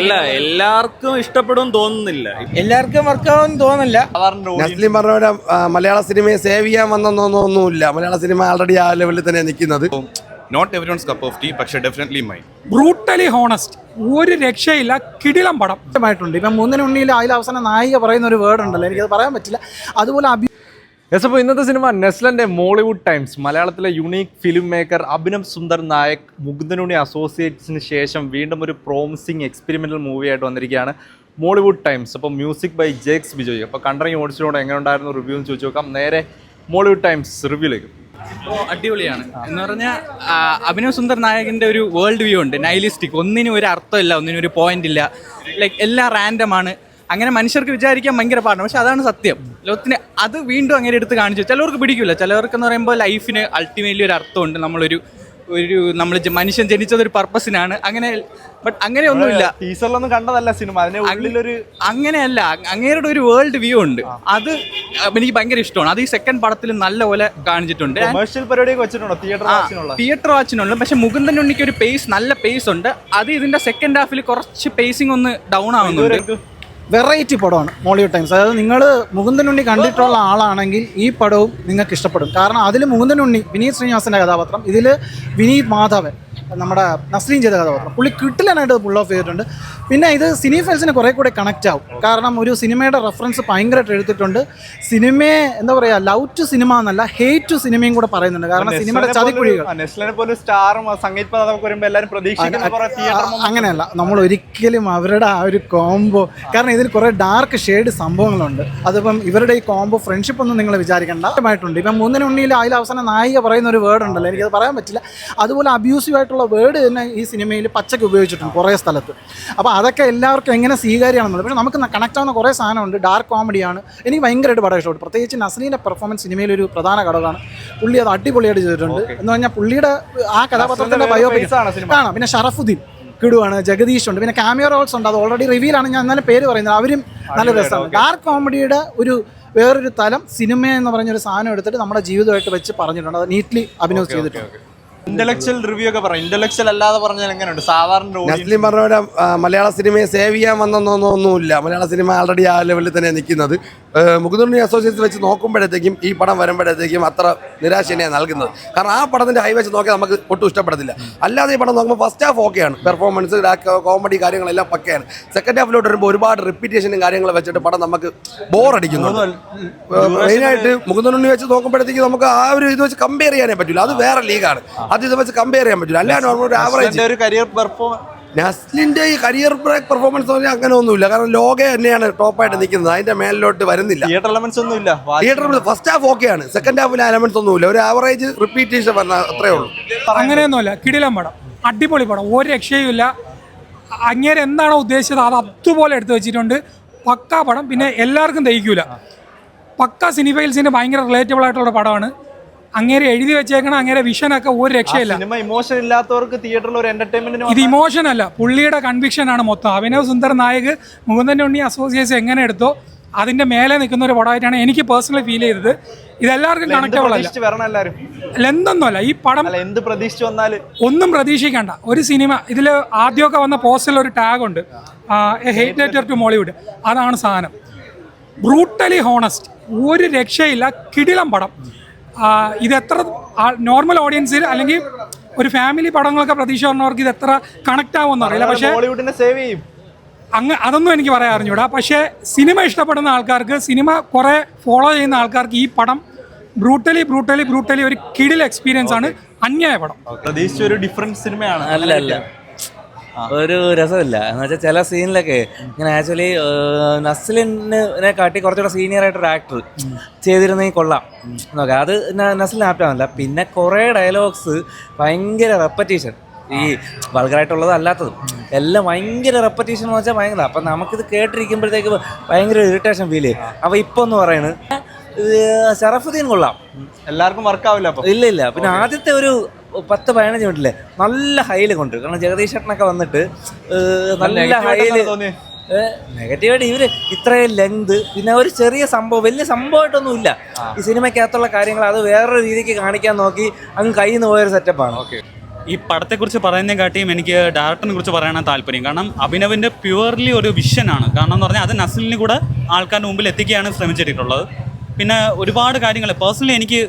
അല്ല എല്ലാവർക്കും ഇഷ്ടപ്പെടും തോന്നുന്നില്ല. എല്ലാവർക്കും വർക്കാവും തോന്നില്ല. നസ്ലിം പറഞ്ഞ പോലെ മലയാള സിനിമയെ സേവ് ചെയ്യാൻ വന്നൊന്നുമില്ല. മലയാള സിനിമ ആൾറെഡി ആ ലെവലിൽ തന്നെ നിൽക്കുന്നത്. നോട്ട് എവരിവൺസ് കപ്പ് ഓഫ് ടീ, പക്ഷേ ഡെഫിനറ്റ്ലി മൈൻ. ബ്രൂട്ടലി ഹോണസ്റ്റ്, ഒരു രക്ഷയില്ല, കിടിലം പടം. ഇപ്പം മൂന്നിനുണ്ണിയിൽ അതിൽ അവസാനം നായിക പറയുന്ന ഒരു വേർഡ് ഉണ്ടല്ലോ, എനിക്കത് പറയാൻ പറ്റില്ല. അതുപോലെ അപ്പോൾ ഇന്നത്തെ സിനിമ നെസ്ലൻ്റെ മോളിവുഡ് ടൈംസ്. മലയാളത്തിലെ unique film maker Abhinav Sundar Nayak Mukundanunni അസോസിയേറ്റ്സിന് ശേഷം വീണ്ടും ഒരു പ്രോമിസിങ് എക്സ്പെരിമെൻ്റൽ മൂവിയായിട്ട് വന്നിരിക്കുകയാണ് മോളിവുഡ് ടൈംസ്. അപ്പോൾ മ്യൂസിക് ബൈ ജേക്സ് ബിജോയ്. അപ്പോൾ കണ്ടറിങ് ഓഡിസിനോട് എങ്ങനെ ഉണ്ടായിരുന്നു റിവ്യൂ എന്ന് ചോദിച്ചു നോക്കാം. നേരെ മോളിവുഡ് ടൈംസ് റിവ്യൂലേക്ക്. ഇപ്പോൾ അടിപൊളിയാണ് എന്ന് പറഞ്ഞാൽ അഭിനവ് സുന്ദർ നായകൻ്റെ ഒരു വേൾഡ് വ്യൂ ഉണ്ട്, നൈലിസ്റ്റിക്. ഒന്നിനും ഒരു അർത്ഥമില്ല, ഒന്നിനും ഒരു പോയിന്റ് ഇല്ല, ലൈക്ക് എല്ലാം റാൻഡമാണ്. അങ്ങനെ മനുഷ്യർക്ക് വിചാരിക്കാൻ ഭയങ്കര പാടാണ്, പക്ഷെ അതാണ് സത്യം. ലോകത്തിന് അത് വീണ്ടും അങ്ങനെ എടുത്ത് കാണിച്ചു. ചിലവർക്ക് പിടിക്കില്ല, ചിലവർക്കെന്ന് പറയുമ്പോൾ ലൈഫിന് അൾട്ടിമേറ്റ്ലി ഒരു അർത്ഥമുണ്ട്. നമ്മൾ മനുഷ്യൻ ജനിച്ചതൊരു പർപ്പസിനാണ്. അങ്ങനെ ബട്ട് അങ്ങനെയൊന്നുമില്ല. ടീസറിലൊന്നും കണ്ടതല്ല സിനിമ, അങ്ങനെയല്ല. അങ്ങേരുടെ ഒരു വേൾഡ് വ്യൂ ഉണ്ട്, അത് എനിക്ക് ഭയങ്കര ഇഷ്ടമാണ്. അത് ഈ സെക്കൻഡ് പടത്തിൽ നല്ലപോലെ കാണിച്ചിട്ടുണ്ട്. തിയേറ്റർ വാച്ചിനുള്ള പക്ഷെ മുകുന്ദൻ ഉണ്ണിക്ക് ഒരു നല്ല പേസ് ഉണ്ട്. അത് ഇതിന്റെ സെക്കൻഡ് ഹാഫിൽ കുറച്ച് പേസിംഗ് ഒന്ന് ഡൗൺ ആവുന്നുണ്ട്. വെറൈറ്റി പടമാണ് മോളിവുഡ് ടൈംസ്. അതായത് നിങ്ങൾ മുകുന്ദനുണ്ണി കണ്ടിട്ടുള്ള ആളാണെങ്കിൽ ഈ പടവും നിങ്ങൾക്ക് ഇഷ്ടപ്പെടും. കാരണം അതിൽ മുകുന്ദനുണ്ണി വിനീത് ശ്രീനിവാസൻ്റെ കഥാപാത്രം, ഇതിൽ വിനീത് മാധവൻ നമ്മുടെ നസ്രീൻ ചെയ്ത കഥാപാത്രം, പുള്ളി കിട്ടില്ലാനായിട്ട് പുൾ ഓഫ് ചെയ്തിട്ടുണ്ട്. പിന്നെ ഇത് സിനി ഫാൻസിന് കുറേ കൂടെ കണക്റ്റ് ആവും. കാരണം ഒരു സിനിമയുടെ റെഫറൻസ് ഭയങ്കരമായിട്ട് എടുത്തിട്ടുണ്ട്. സിനിമയെ എന്താ പറയുക, ലവ് ടു സിനിമ എന്നല്ല ഹേറ്റ് ടു സിനിമയും കൂടെ പറയുന്നുണ്ട്. കാരണം സിനിമയുടെ ചതിക്കുഴികൾ അങ്ങനെയല്ല, നമ്മൾ ഒരിക്കലും അവരുടെ ആ ഒരു കോംബോ, കാരണം ഇതിൽ കുറേ ഡാർക്ക് ഷെയ്ഡ് സംഭവങ്ങളുണ്ട്. അതിപ്പം ഇവരുടെ ഈ കോംബോ ഫ്രണ്ട്ഷിപ്പ് ഒന്നും നിങ്ങൾ വിചാരിക്കേണ്ടതായിട്ടുണ്ട്. ഇപ്പം മൂന്നിനുണ്ണിയിൽ അതിൽ അവസാനം നായിക പറയുന്ന ഒരു വേർഡ് ഉണ്ടല്ലോ, എനിക്കത് പറയാൻ പറ്റില്ല. അതുപോലെ അബ്യൂസീവ് ആയിട്ടുള്ള വേർഡ് തന്നെ ഈ സിനിമയിൽ പച്ചയ്ക്ക് ഉപയോഗിച്ചിട്ടുണ്ട് കുറേ സ്ഥലത്ത്. അപ്പോൾ അതൊക്കെ എല്ലാവർക്കും എങ്ങനെ സ്വീകാര്യമാണെന്നുള്ളത്. പക്ഷേ നമുക്ക് കണക്ട് ആവുന്ന കുറേ സാധനമുണ്ട്. ഡാർക്ക് കോമഡിയാണ്, എനിക്ക് ഭയങ്കരമായിട്ട് പടം ഇഷ്ടപ്പെട്ടു. പ്രത്യേകിച്ച് നസ്രീൻ്റെ പെർഫോമൻസ് സിനിമയിലൊരു പ്രധാന ഘടകമാണ്. പുള്ളി അത് അടിപൊളിയായിട്ട് ചെയ്തിട്ടുണ്ട്. എന്ന് പറഞ്ഞാൽ പുള്ളിയുടെ ആ കഥാപാത്രത്തിൻ്റെ ബയോപിക് കാണാം. പിന്നെ ഷറഫുദ്ദീൻ കിടുവാണ്, ജഗദീഷ് ഉണ്ട്, പിന്നെ കാമിയോ റോൾസ് ഉണ്ട്. അത് ഓൾറെഡി റിവീലാണ്, ഞാൻ എന്നാലും പേര് പറയുന്നത്. അവരും നല്ല രസമാണ്. ഡാർക്ക് കോമഡിയുടെ വേറൊരു തലം സിനിമ എന്ന് പറഞ്ഞൊരു സാധനം എടുത്തിട്ട് നമ്മുടെ ജീവിതമായിട്ട് വെച്ച് പറഞ്ഞിട്ടുണ്ട്. അത് നീറ്റ്ലി അഭിനയിച്ച് ചെയ്തിട്ടുണ്ട്. ഇന്റലക്ച്വൽ റിവ്യൂ ഒക്കെ പറയാം. ഇന്റലക്ച്വൽ അല്ലാതെ പറഞ്ഞാൽ എങ്ങനെയുണ്ട്? സാധാരണ നസ്ലിം പറഞ്ഞ പോലെ മലയാള സിനിമയെ സേവ് ചെയ്യാൻ വന്നൊന്നുമില്ല. മലയാള സിനിമ ആൾറെഡി ആ ലെവലിൽ തന്നെ നിൽക്കുന്നത്. മുകുന്ദനുണ്ണി അസോസിയേറ്റ്സ് വെച്ച് നോക്കുമ്പോഴത്തേക്കും ഈ പടം വരുമ്പോഴത്തേക്കും അത്ര നിരാശ തന്നെയാണ് നൽകുന്നത്. കാരണം ആ പടത്തിൻ്റെ ഹൈ വെച്ച് നോക്കിയാൽ നമുക്ക് ഒട്ടും ഇഷ്ടപ്പെടത്തില്ല. അല്ലാതെ ഈ പടം നോക്കുമ്പോൾ ഫസ്റ്റ് ഹാഫ് ഓക്കെയാണ്, പെർഫോമൻസ് കോമഡി കാര്യങ്ങളെല്ലാം പക്കയാണ്. സെക്കൻഡ് ഹാഫിലോട്ട് വരുമ്പോൾ ഒരുപാട് റിപ്പീറ്റേഷനും കാര്യങ്ങളും വെച്ചിട്ട് പടം നമുക്ക് ബോറടിക്കുന്നു. മെയിനായിട്ട് മുകുന്ദനുണ്ണി വെച്ച് നോക്കുമ്പോഴത്തേക്കും നമുക്ക് ആ ഒരു ഇത് വെച്ച് കമ്പയർ ചെയ്യാനേ പറ്റില്ല. അത് വേറെ ലീഗാണ്, അത് ഇത് വെച്ച് കമ്പയർ ചെയ്യാൻ പറ്റില്ല. അല്ലാതെ ഒരു ആവറേജ് ഒരു കരിയർ പെർഫോമൻസ് നസ്ലിന്റെ ഈ കരിയർ ബ്രേക്ക് പെർഫോമൻസ് പറഞ്ഞാൽ അങ്ങനെ ഒന്നുമില്ല. കാരണം ലോക തന്നെയാണ് ടോപ്പായിട്ട് നിൽക്കുന്നത്, അതിന്റെ മേലിലോട്ട് വരുന്നില്ല. തിയേറ്റർ എലമെന്റ്സ് ഒന്നും ഇല്ല. തിയേറ്റർ ഫസ്റ്റ് ഹാഫ് ഓക്കെയാണ്, സെക്കൻഡ് ഹാഫിൽ എലമെന്റ്സ് ഒന്നുമില്ല. ഒരു ആവറേജ് റിപ്പീറ്റേഷൻ പറഞ്ഞാൽ അത്രേ ഉള്ളൂ. അങ്ങനെയൊന്നുമല്ല, കിടിലം പടം, അടിപൊളി പടം, ഒരു രക്ഷയുമില്ല. അങ്ങേരെ എന്താണോ ഉദ്ദേശിച്ചത് അത് അതുപോലെ എടുത്തു വെച്ചിട്ടുണ്ട്. പക്കാ പടം, പിന്നെ എല്ലാവർക്കും ദഹിക്കൂല. പക്ക സിനിഫൈൽസിന് ഭയങ്കര റിലേറ്റബിൾ ആയിട്ടുള്ള പടമാണ്. അങ്ങേരെ എഴുതി വെച്ചേക്കണം, അങ്ങേരെ വിഷനൊക്കെ ഒരു രക്ഷയില്ല. ഇമോഷൻ ഇല്ലാത്തവർക്ക് തിയേറ്ററിൽ ഒരു എന്റർടൈൻമെന്റ്. ഇത് ഇമോഷൻ അല്ല, പുള്ളിയുടെ കൺവിക്ഷനാണ് മൊത്തം. അഭിനവ് സുന്ദർ നായക് മുകുന്ദൻ ഉണ്ണി അസോസിയേറ്റ്സ് എങ്ങനെ എടുത്തോ അതിന്റെ മേലെ നിൽക്കുന്ന ഒരു പടമായിട്ടാണ് എനിക്ക് പേഴ്സണലി ഫീൽ ചെയ്തത്. ഇതെല്ലാവർക്കും കണക്റ്റബിൾ അല്ല, ലെന്തൊന്നുമല്ല. ഈ പടം എന്ത് പ്രതീക്ഷിച്ചു വന്നാൽ ഒന്നും പ്രതീക്ഷിക്കേണ്ട ഒരു സിനിമ. ഇതിൽ ആദ്യമൊക്കെ വന്ന പോസ്റ്ററിൽ ഒരു ടാഗ് ഉണ്ട്, a hate letter to Mollywood. അതാണ് സാധനം. ബ്രൂട്ടലി ഹോണസ്റ്റ്, ഒരു രക്ഷയില്ല, കിടിലം പടം. ഇത് എത്ര നോർമൽ ഓഡിയൻസിൽ അല്ലെങ്കിൽ ഒരു ഫാമിലി പടങ്ങളൊക്കെ പ്രതീക്ഷ പറഞ്ഞവർക്ക് ഇത് എത്ര കണക്ട് ആവുമെന്ന് അറിയില്ല. പക്ഷേ അതൊന്നും എനിക്ക് പറയാൻ അറിഞ്ഞൂടാ. പക്ഷേ സിനിമ ഇഷ്ടപ്പെടുന്ന ആൾക്കാർക്ക്, സിനിമ കുറേ ഫോളോ ചെയ്യുന്ന ആൾക്കാർക്ക് ഈ പടം ബ്രൂട്ടലി ഒരു കിടിൽ എക്സ്പീരിയൻസ് ആണ്. അന്യായ പടം. പ്രതീക്ഷിച്ച ഒരു ഡിഫറൻറ്റ് സിനിമയാണ്. അല്ല ഒരു രസമില്ല. എന്ന് വെച്ചാൽ ചില സീനിലൊക്കെ ഇങ്ങനെ ആക്ച്വലി നസ്ലിനെ കാട്ടി കുറച്ചുകൂടെ സീനിയർ ആയിട്ടൊരു ആക്ടർ ചെയ്തിരുന്നെങ്കിൽ കൊള്ളാം നോക്കാം. അത് നസ്ലിന് ആപ്റ്റാവില്ല. പിന്നെ കുറേ ഡയലോഗ്സ് ഭയങ്കര റെപ്പറ്റീഷൻ, ഈ വൾഗറായിട്ടുള്ളതും അല്ലാത്തതും എല്ലാം ഭയങ്കര റെപ്പറ്റീഷൻ എന്ന് വെച്ചാൽ ഭയങ്കര. അപ്പം നമുക്കിത് കേട്ടിരിക്കുമ്പോഴത്തേക്ക് ഭയങ്കര ഇറിറ്റേഷൻ ഫീൽ ചെയ്യും. അപ്പോൾ ഇപ്പോൾ എന്ന് പറയുന്നത് ഷറഫുദ്ദീൻ കൊള്ളാം, എല്ലാവർക്കും വർക്കാവില്ല. ഇല്ല. പിന്നെ ആദ്യത്തെ ഒരു 10-15 മിനിറ്റില്ലേ നല്ല ഹൈല് കൊണ്ട്, കാരണം ജഗദീഷ് ചേട്ടനൊക്കെ വന്നിട്ട് നല്ല ഹൈല്. നെഗറ്റീവായിട്ട് ഇവര് ഇത്രയും ലെങ്ത്, പിന്നെ ഒരു ചെറിയ സംഭവം, വലിയ സംഭവമായിട്ടൊന്നും ഇല്ല ഈ സിനിമയ്ക്കകത്തുള്ള കാര്യങ്ങൾ. അത് വേറൊരു രീതിക്ക് കാണിക്കാൻ നോക്കി അങ്ങ് കയ്യിൽ നിന്ന് പോയൊരു സെറ്റപ്പാണ്. ഈ പടത്തെക്കുറിച്ച് പറയുന്നതിനെക്കാട്ടിയും എനിക്ക് ഡയറക്ടറിനെ കുറിച്ച് പറയാനാണ് താല്പര്യം. കാരണം അഭിനവിൻ്റെ പ്യുവർലി ഒരു വിഷനാണ്. കാരണം എന്ന് പറഞ്ഞാൽ അത് നസ്ലിന് കൂടെ ആൾക്കാരുടെ മുമ്പിൽ എത്തിക്കുകയാണ് ശ്രമിച്ചിട്ടുള്ളത്. പിന്നെ ഒരുപാട് കാര്യങ്ങൾ പേഴ്സണലി എനിക്ക്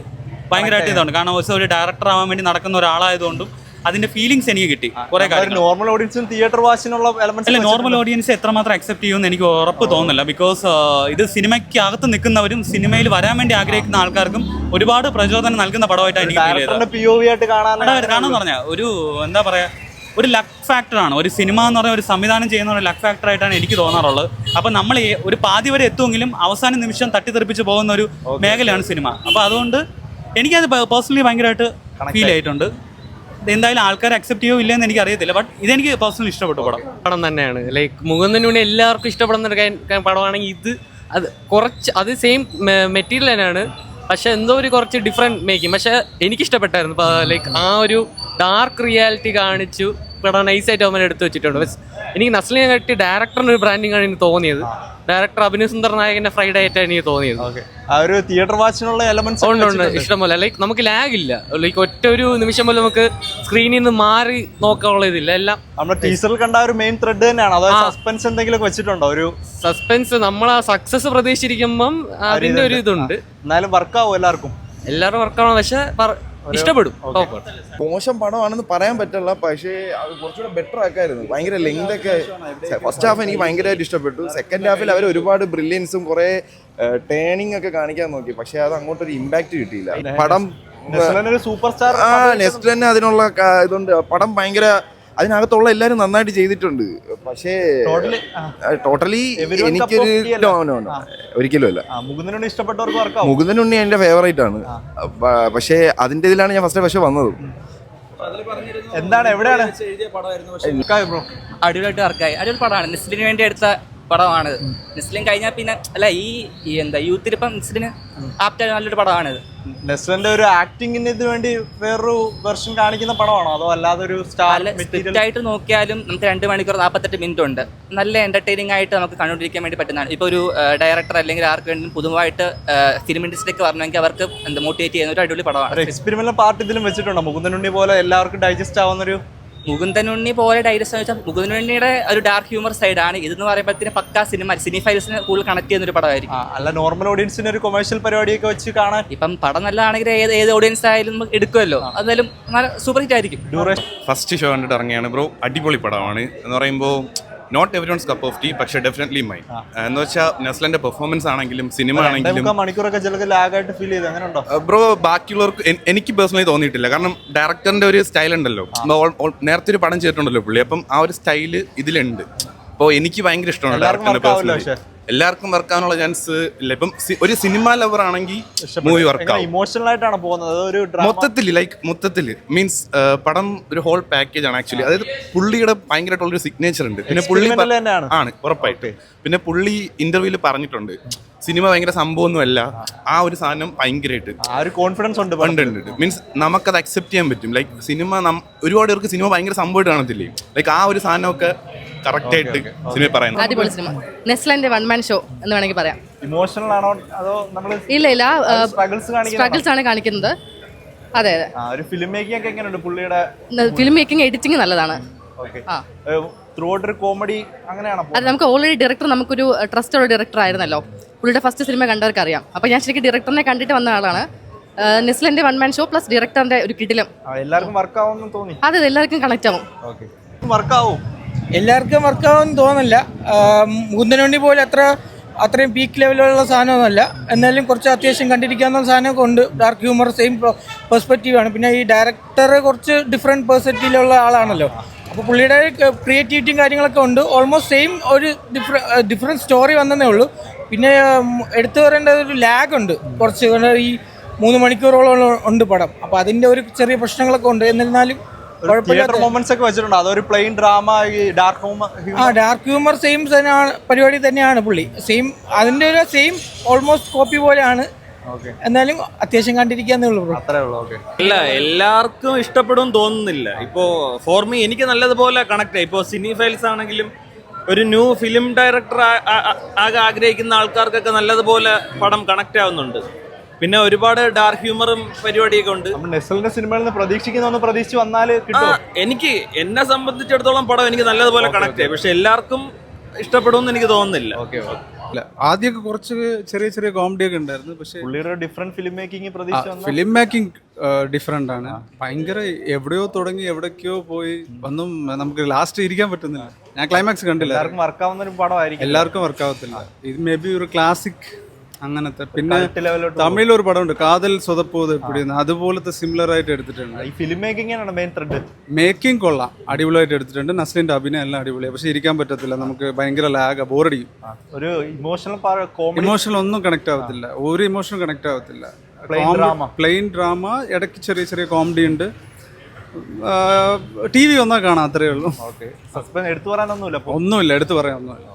ഭയങ്കരമായിട്ട് ഇതാണ്. കാരണം ഒരു ഡയറക്ടർ ആവാൻ വേണ്ടി നടക്കുന്ന ഒരാളായതുകൊണ്ടും അതിന്റെ ഫീലിങ്സ് എനിക്ക് കിട്ടി. കുറെ കാര്യങ്ങൾ നോർമൽ ഓഡിയൻസിനും തിയേറ്റർ വാച്ചിനുള്ള അല്ല, നോർമൽ ഓഡിയൻസ് എത്രമാത്രം അക്സെപ്റ്റ് ചെയ്യുമെന്ന് എനിക്ക് ഉറപ്പ് തോന്നുന്നില്ല. ബിക്കോസ് ഇത് സിനിമയ്ക്ക് അകത്ത് നിൽക്കുന്നവരും സിനിമയിൽ വരാൻ വേണ്ടി ആഗ്രഹിക്കുന്ന ആൾക്കാർക്കും ഒരുപാട് പ്രചോദനം നൽകുന്ന പടമായിട്ടാണ് എനിക്ക് ഫീൽ ചെയ്തത്. കാണാന്ന് പറഞ്ഞാൽ ഒരു എന്താ പറയാ, ഒരു ലക്ക് ഫാക്ടറാണ്. ഒരു സിനിമ എന്ന് പറഞ്ഞാൽ ഒരു സംവിധാനം ചെയ്യുന്ന ഒരു ലക്ക് ഫാക്ടർ ആയിട്ടാണ് എനിക്ക് തോന്നാറുള്ളത്. അപ്പം നമ്മൾ ഒരു പാതി വരെ എത്തുമെങ്കിലും അവസാന നിമിഷം തട്ടിത്തെറിപ്പിച്ച് പോകുന്ന ഒരു മേഖലയാണ് സിനിമ. അപ്പോൾ അതുകൊണ്ട് എനിക്കത് പേഴ്സണലി ഭയങ്കരമായിട്ട് ഫീൽ ആയിട്ടുണ്ട്. എന്തായാലും ആൾക്കാർ അക്സെപ്റ്റ് ചെയ്യോ ഇല്ലെന്ന് എനിക്ക് അറിയത്തില്ല. ബട്ട് ഇതെനിക്ക് പേഴ്സണലി ഇഷ്ടപ്പെട്ടു പടം തന്നെയാണ്. ലൈക്ക് മുകുന്ദനുണ്ണി എല്ലാവർക്കും ഇഷ്ടപ്പെടുന്ന ഒരു പടമാണെങ്കിൽ ഇത് അത് സെയിം മെറ്റീരിയൽ തന്നെയാണ്. പക്ഷെ എന്തോ ഒരു കുറച്ച് ഡിഫറെൻറ്റ് മേക്കിംഗ്. പക്ഷെ എനിക്കിഷ്ടപ്പെട്ടായിരുന്നു. ലൈക്ക് ആ ഒരു ഡാർക്ക് റിയാലിറ്റി കാണിച്ചു പടം നൈസായിട്ട് അവൻ എടുത്ത് വെച്ചിട്ടുണ്ട്. എനിക്ക് നസ്ലിനെ കാട്ടി ഡയറക്ടറിന് ഒരു ബ്രാൻഡിങ് ആണ് എനിക്ക് തോന്നിയത്. ഡയറക്ടർ അഭിനവ് സുന്ദർ നായകന്റെ ഫ്രൈഡ് ആയിട്ടാണ് എനിക്ക് തോന്നിയത്. ആ ഒരു തിയേറ്റർ വാച്ചിനുള്ള എലമെന്റ്സ് ഉണ്ട് ഇഷ്ടംപോലെ. ലൈക്ക് നമുക്ക് ലാഗ് ഇല്ല. ലൈക്ക് ഒറ്റ ഒരു നിമിഷം പോലും നമുക്ക് സ്ക്രീനിൽ നിന്ന് മാറി നോക്കാനുള്ള ഇതില്ല. എല്ലാം നമ്മുടെ ടീച്ചറിൽ കണ്ട ഒരു മെയിൻ ത്രെഡ് തന്നെയാണ്. അതായത് സസ്പെൻസ് എന്തെങ്കിലും വെച്ചിട്ടുണ്ടോ? ഒരു സസ്പെൻസ് നമ്മൾ ആ സക്സസ് പ്രതീക്ഷിച്ചിരിക്കുമ്പം അതിന്റെ ഒരു ഇതുണ്ട്. എന്നാലും വർക്കാവും എല്ലാവർക്കും വർക്കാവണം. പക്ഷെ ഇഷ്ടപ്പെടും. മോശം പടമാണെന്ന് പറയാൻ പറ്റില്ല, പക്ഷേ അത് കുറച്ചുകൂടെ ബെറ്റർ ആക്കായിരുന്നു. ഭയങ്കര ലെങ്ത് ഒക്കെ ഫസ്റ്റ് ഹാഫ് എനിക്ക് ഭയങ്കരമായിട്ട് ഇഷ്ടപ്പെട്ടു. സെക്കൻഡ് ഹാഫിൽ അവർ ഒരുപാട് ബ്രില്യൻസും കുറേ ടേണിംഗ് ഒക്കെ കാണിക്കാൻ നോക്കി, പക്ഷേ അത് അങ്ങോട്ടൊരു ഇമ്പാക്റ്റ് കിട്ടിയില്ല. പടം സൂപ്പർ സ്റ്റാർ നെക്സ്റ്റ് തന്നെ അതിനുള്ള ഇതുണ്ട്. പടം ഭയങ്കര അതിനകത്തുള്ള എല്ലാവരും നന്നായിട്ട് ചെയ്തിട്ടുണ്ട്. പക്ഷേ ടോട്ടലി എനിക്കൊരു ഒരിക്കലും അല്ല. മുകുന്ദനുണ്ണി ഇഷ്ടപ്പെട്ടവർക്ക് വർക്കാവും. മുകുന്ദനുണ്ണി എൻ്റെ ഫേവറേറ്റ് ആണ്. പക്ഷേ അതിൻ്റെ ഇതിലാണ് ഞാൻ ഫസ്റ്റ് വന്നത്. എന്താണ് എവിടെയാണ് അടിപൊളിയായിട്ട് വർക്കായി. അടിപൊളി പടമാണ്. നെസ്ലിന് വേണ്ടി എടുത്ത പടമാണ്. നെസ്ലിൻ കഴിഞ്ഞാൽ പിന്നെ അല്ല ഈ എന്താ യൂത്തിലിപ്പം നെസ്ലിന് ആപ്റ്റ് നല്ലൊരു പടമാണിത്. നെസ്ലിന്റെ ഒരു ആക്ടിങ്ങിന് വേണ്ടി വേറൊരു വെർഷൻ കാണിക്കുന്ന പടമാണോ അതോ അല്ലാതെ ഒരു സ്ക്രിപ്റ്റ് ആയിട്ട് നോക്കിയാലും നമുക്ക് 2 മണിക്കൂർ 48 മിനിറ്റ് ഉണ്ട്. നല്ല എന്റർടൈനിങ് ആയിട്ട് നമുക്ക് കണ്ടുകൊണ്ടിരിക്കാൻ വേണ്ടി പറ്റുന്നതാണ്. ഇപ്പോൾ ഒരു ഡയറക്ടർ അല്ലെങ്കിൽ ആർക്ക് വേണ്ടി പുതുവായിട്ട് ഫിലിം ഇൻഡസ്ട്രിക്ക് വരണമെങ്കിൽ അവർക്ക് എന്താ മോട്ടിവേറ്റ് ചെയ്യുന്ന ഒരു അടിപൊളി പടമാണ്. എക്സ്പെരിമെന്റൽ പാർട്ട് ഇതിലും വെച്ചിട്ടുണ്ടോ? മുകുന്ദനുണ്ണി പോലെ എല്ലാവർക്കും ഡൈജസ്റ്റ് ആവുന്നൊരു മുകുന്ദനുണ്ണി പോലെ ഡൈജസ്റ്റ് എന്ന് വെച്ചാൽ മുകുന്ദനുണ്ണിയുടെ ഒരു ഡാർക്ക് ഹ്യൂമർ സൈഡാണ്. ഇതെന്ന് പറയുമ്പോഴത്തേന് പക്കാ സിനി ഫൈൽസിന് കൂടുതൽ കണക്ട് ചെയ്യുന്ന ഒരു പടമായിരിക്കും. അല്ല നോർമൽ ഓഡിയൻസിന് ഒരു കൊമേഴ്ഷ്യൽ പരിപാടിയൊക്കെ വെച്ച് കാണാൻ ഇപ്പം പടം നല്ലതാണെങ്കിൽ ഏത് ഓഡിയൻസ് ആയാലും നമുക്ക് എടുക്കുമല്ലോ. അതായാലും നല്ല സൂപ്പർ ഹിറ്റ് ആയിരിക്കും. ഫസ്റ്റ് ഷോ കണ്ടിട്ട് ഇറങ്ങിയാണ് ബ്രോ. അടിപൊളി പടമാണ്. എന്ന് പറയുമ്പോൾ നോട്ട് എവരിവൺസ് കപ്പ് ഓഫ് ടീ, പക്ഷേ ഡെഫിനറ്റ്ലി മൈൻ. എന്ന് വെച്ചാൽ നെസ്ലന്റെ പെർഫോമൻസ് ആണെങ്കിലും സിനിമ ആണെങ്കിലും മണിക്കൂറൊക്കെ ചിലക്ക് ലാഗായിട്ട് ഫീൽ ചെയ്ത് അങ്ങനെ ഉണ്ടോ ബ്രോ? ബാക്കിയുള്ളവർക്ക് എനിക്ക് പേഴ്സണലി തോന്നിയിട്ടില്ല. കാരണം ഡയറക്ടറിന്റെ ഒരു സ്റ്റൈൽ ഉണ്ടല്ലോ. നേരത്തെ ഒരു പടം ചെയ്തിട്ടുണ്ടല്ലോ പുള്ളി. അപ്പം ആ ഒരു സ്റ്റൈല് ഇതിലുണ്ട്. അപ്പോൾ എനിക്ക് ഭയങ്കര ഇഷ്ടമാണ് ഡയറക്ടറിന്റെ പേഴ്സണലി. എല്ലാവർക്കും വർക്കാനുള്ള ചാൻസ് ഇല്ല. ഇപ്പം ഒരു സിനിമ ലവർ ആണെങ്കിൽ മൂവി വർക്കാവും. ഇമോഷണൽ ആയിട്ടാണ് പോകുന്നത്. മൊത്തത്തിൽ മീൻസ് പടം ഒരു ഹോൾ പാക്കേജ് ആണ് ആക്ച്വലി. അതായത് പുള്ളിയുടെ ഭയങ്കരമായിട്ടുള്ളൊരു സിഗ്നേച്ചർ ഉണ്ട്. പിന്നെ പുള്ളി ആണ് ഉറപ്പായിട്ട്. പിന്നെ പുള്ളി ഇന്റർവ്യൂവിൽ പറഞ്ഞിട്ടുണ്ട് സിനിമ ഭയങ്കര സംഭവമൊന്നുമല്ല. ആ ഒരു സാധനം ഭയങ്കരമായിട്ട് ഒരു കോൺഫിഡൻസ് ഉണ്ട്. മീൻസ് നമുക്കത് അക്സെപ്റ്റ് ചെയ്യാൻ പറ്റും. ലൈക്ക് സിനിമ ഒരുപാട് പേർക്ക് സിനിമ ഭയങ്കര സംഭവമായിട്ട് കാണത്തില്ലേ? ലൈക്ക് ആ ഒരു സാധനമൊക്കെ കറക്റ്റ് ആയിട്ട് സിനിമ പറയുന്നത്. അടിപൊളി സിനിമ. നെസ്ലന്റെ വൺ മാൻ ഷോ എന്ന് വേണമെങ്കിൽ പറയാം. ഇമോഷണൽ ആണോ അതോ നമ്മൾ ഇല്ല സ്ട്രഗിൾസ് ആണ് കാണിക്കുന്നത്. അതെ ഒരു ഫിലിം മേക്കിംഗ് ഒക്കെ എങ്ങനെയുണ്ട് പുള്ളിയുടെ? ഫിലിം മേക്കിംഗ് എഡിറ്റിംഗ് നല്ലതാണ്. കോമഡി അങ്ങനെയാണോ? അത് നമുക്ക് ഓൾറെഡി ഡയറക്ടർ നമുക്കൊരു ട്രസ്റ്റ് ഉള്ള ഡയറക്ടർ ആയിരുന്നല്ലോ. പുള്ളിയുടെ ഫസ്റ്റ് സിനിമ കണ്ടവർക്ക് അറിയാം. അപ്പോൾ ഞാൻ ശരിക്കും ഡയറക്ടറിനെ കണ്ടിട്ട് വന്ന ആളാണ്. നെസ്ലന്റെ വൺ മാൻ ഷോ പ്ലസ് ഡയറക്ടറിന്റെ ഒരു കിടിലം. എല്ലാവർക്കും വർക്കാവുമെന്ന് തോന്നി? അതെ എല്ലാവർക്കും കണക്ട് ആവും. വർക്കാവും. എല്ലാവർക്കും വർക്കാവുമെന്ന് തോന്നില്ല. മുകുന്ദനുണ്ണി പോലെ അത്രയും പീക്ക് ലെവലിലുള്ള സാധനമൊന്നുമല്ല. എന്നാലും കുറച്ച് അത്യാവശ്യം കണ്ടിരിക്കാവുന്ന സാധനമൊക്കെ ഉണ്ട്. ഡാർക്ക് ഹ്യൂമർ സെയിം പെർസ്പെക്റ്റീവാണ്. പിന്നെ ഈ ഡയറക്ടർ കുറച്ച് ഡിഫറെൻറ്റ് പെർസ്പെക്റ്റീവിലുള്ള ആളാണല്ലോ. അപ്പോൾ പുള്ളിയുടെ ക്രിയേറ്റിവിറ്റിയും കാര്യങ്ങളൊക്കെ ഉണ്ട്. ഓൾമോസ്റ്റ് സെയിം ഒരു ഡിഫറെൻറ്റ് സ്റ്റോറി വന്നതേ ഉള്ളൂ. പിന്നെ എടുത്തു പറയേണ്ട ഒരു ലാഗ് ഉണ്ട് കുറച്ച്. ഈ 3 മണിക്കൂറോളം ഉണ്ട് പടം. അപ്പോൾ അതിൻ്റെ ഒരു ചെറിയ പ്രശ്നങ്ങളൊക്കെ ഉണ്ട്. എന്നിരുന്നാലും ഡാർക്ക് ഹ്യൂമർ സെയിം പരിപാടി തന്നെയാണ് പുള്ളി. അതിൻ്റെ ഒരു സെയിം ഓൾമോസ്റ്റ് കോപ്പി പോലെയാണ്. എന്നാലും അത്യാവശ്യം കണ്ടിരിക്കാന്നേ ഉള്ളൂ. ഇല്ല എല്ലാവർക്കും ഇഷ്ടപ്പെടും തോന്നുന്നില്ല. ഇപ്പോൾ ഫോർ മീ എനിക്ക് നല്ലതുപോലെ കണക്ട് ആയി. ഇപ്പോൾ സിനി ഫൈൽസ് ആണെങ്കിലും ഒരു ന്യൂ ഫിലിം ഡയറക്ടർ ആകെ ആഗ്രഹിക്കുന്ന ആൾക്കാർക്കൊക്കെ നല്ലതുപോലെ പടം കണക്ട് ആവുന്നുണ്ട്. പിന്നെ ഒരുപാട് ഡാർക്ക് ഹ്യൂമറും പരിപാടിയൊക്കെ ഉണ്ട്. നമ്മൾ നെസ്ലിന്റെ സിനിമയിൽ നിന്ന് പ്രതീക്ഷിക്കുന്ന പ്രതീക്ഷിച്ച് വന്നാൽ കിട്ടും. എനിക്ക് എന്നെ സംബന്ധിച്ചിടത്തോളം പടം എനിക്ക് നല്ലതുപോലെ കണക്ട് ആയി. പക്ഷെ എല്ലാവർക്കും ഇഷ്ടപ്പെടുമെന്ന് എനിക്ക് തോന്നുന്നില്ല. ആദ്യമൊക്കെ കുറച്ച് ചെറിയ ചെറിയ കോമഡി ഒക്കെ ഉണ്ടായിരുന്നു. പക്ഷേ പുള്ളിയുടെ ഡിഫറെന്റ് ഫിലിം മേക്കിംഗ് പ്രതീക്ഷിച്ചു. ഫിലിം മേക്കിംഗ് ഡിഫറെന്റ് ആണ്. ഭയങ്കര എവിടെയോ തുടങ്ങി എവിടേക്കോ പോയി ഒന്നും നമുക്ക് ലാസ്റ്റ് ഇരിക്കാൻ പറ്റുന്നില്ല. ഞാൻ ക്ലൈമാക്സ് കണ്ടില്ല. എല്ലാവർക്കും വർക്കാവുന്ന ഒരു പടമായിരിക്കും. എല്ലാവർക്കും വർക്കാവത്തില്ല. ഇത് മേ ബി ഒരു ക്ലാസിക് അങ്ങനത്തെ. പിന്നെ തമിഴിലൊരു പടമുണ്ട് കാതൽ സ്വതപ്പോത് എപ്പിടിയെന്ന്, അതുപോലത്തെ സിമിലർ ആയിട്ട് എടുത്തിട്ടുണ്ട്. ഈ ഫിലിം മേക്കിംഗ് ആണ് മെയിൻ ത്രെഡ്. മേക്കിംഗ് കൊള്ളാം, അടിപൊളിയായിട്ട് എടുത്തിട്ടുണ്ട്. നസ്ലിന്റെ അഭിനയം എല്ലാം അടിപൊളിയാണ്. പക്ഷെ ഇരിക്കാൻ പറ്റത്തില്ല, നമുക്ക് ഭയങ്കര ലാഗ്, ബോറടിക്കും. ഒരു ഇമോഷണൽ ഒന്നും കണക്ട് ആവത്തില്ല, ഒരു ഇമോഷനും കണക്ട് ആവത്തില്ല. പ്ലെയിൻ ഡ്രാമ, ഇടയ്ക്ക് ചെറിയ ചെറിയ കോമഡി ഉണ്ട്. TV ഒന്നാ കാണാം, അത്രേ ഉള്ളൂ. സസ്പെൻസ് എടുത്തു പറയാനൊന്നുമില്ല. ഒന്നുമില്ല, എടുത്തു പറയാനൊന്നുമില്ല.